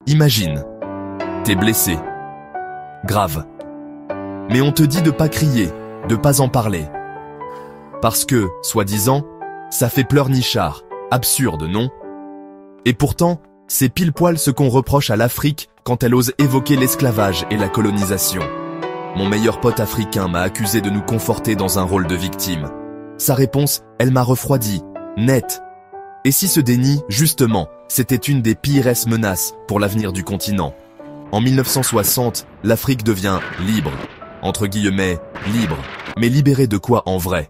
Imagine, t'es blessé. Grave. Mais on te dit de pas crier, de pas en parler. Parce que, soi-disant, ça fait pleurnichard. Absurde, non? Et pourtant, c'est pile poil ce qu'on reproche à l'Afrique quand elle ose évoquer l'esclavage et la colonisation. Mon meilleur pote africain m'a accusé de nous conforter dans un rôle de victime. Sa réponse, elle m'a refroidi, net. Et si ce déni, justement, c'était une des pires menaces pour l'avenir du continent? En 1960, l'Afrique devient libre. Entre guillemets, libre. Mais libérée de quoi en vrai?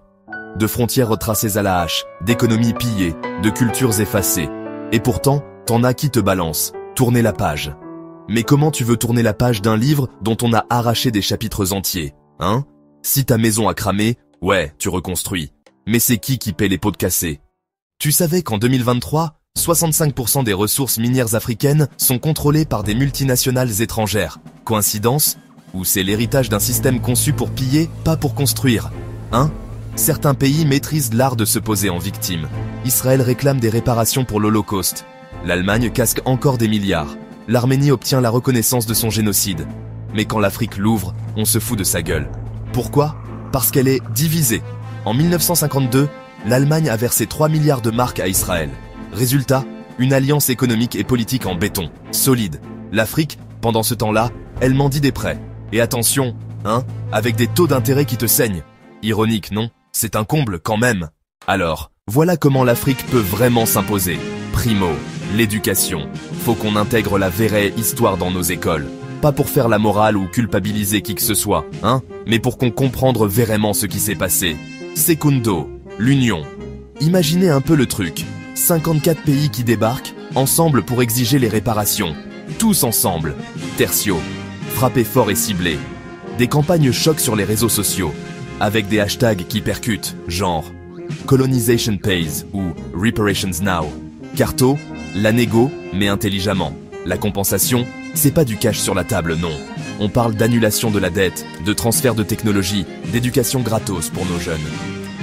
De frontières retracées à la hache, d'économies pillées, de cultures effacées. Et pourtant, t'en as qui te balancent. Tourner la page. Mais comment tu veux tourner la page d'un livre dont on a arraché des chapitres entiers, hein? Si ta maison a cramé, ouais, tu reconstruis. Mais c'est qui paie les pots de cassés? Tu savais qu'en 2023, 65% des ressources minières africaines sont contrôlées par des multinationales étrangères. Coïncidence? Ou c'est l'héritage d'un système conçu pour piller, pas pour construire? Hein? Certains pays maîtrisent l'art de se poser en victime. Israël réclame des réparations pour l'Holocauste. L'Allemagne casque encore des milliards. L'Arménie obtient la reconnaissance de son génocide. Mais quand l'Afrique l'ouvre, on se fout de sa gueule. Pourquoi? Parce qu'elle est divisée. En 1952, l'Allemagne a versé 3 milliards de marks à Israël. Résultat, une alliance économique et politique en béton, solide. L'Afrique, pendant ce temps-là, elle mendie des prêts. Et attention, hein, avec des taux d'intérêt qui te saignent. Ironique, non? C'est un comble quand même. Alors, voilà comment l'Afrique peut vraiment s'imposer. Primo, l'éducation. Faut qu'on intègre la vraie histoire dans nos écoles. Pas pour faire la morale ou culpabiliser qui que ce soit, hein, mais pour qu'on comprenne vraiment ce qui s'est passé. Secundo, l'union. Imaginez un peu le truc. 54 pays qui débarquent, ensemble pour exiger les réparations. Tous ensemble. Tertio. Frappé fort et ciblé. Des campagnes choc sur les réseaux sociaux. Avec des hashtags qui percutent, genre Colonization Pays ou Reparations Now. Carto, la négo, mais intelligemment. La compensation, c'est pas du cash sur la table, non. On parle d'annulation de la dette, de transfert de technologie, d'éducation gratos pour nos jeunes.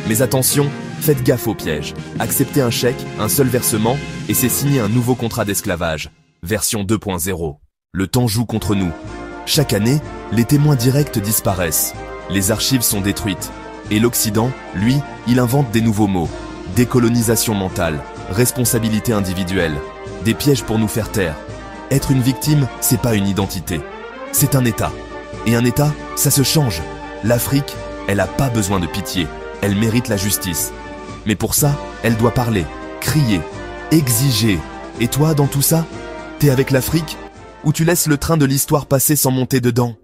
Mais attention, faites gaffe au piège. Acceptez un chèque, un seul versement, et c'est signer un nouveau contrat d'esclavage. Version 2.0. Le temps joue contre nous. Chaque année, les témoins directs disparaissent. Les archives sont détruites. Et l'Occident, lui, il invente des nouveaux mots. Décolonisation mentale, responsabilité individuelle, des pièges pour nous faire taire. Être une victime, c'est pas une identité. C'est un État. Et un État, ça se change. L'Afrique, elle a pas besoin de pitié. Elle mérite la justice. Mais pour ça, elle doit parler, crier, exiger. Et toi, dans tout ça, t'es avec l'Afrique? Ou tu laisses le train de l'histoire passer sans monter dedans?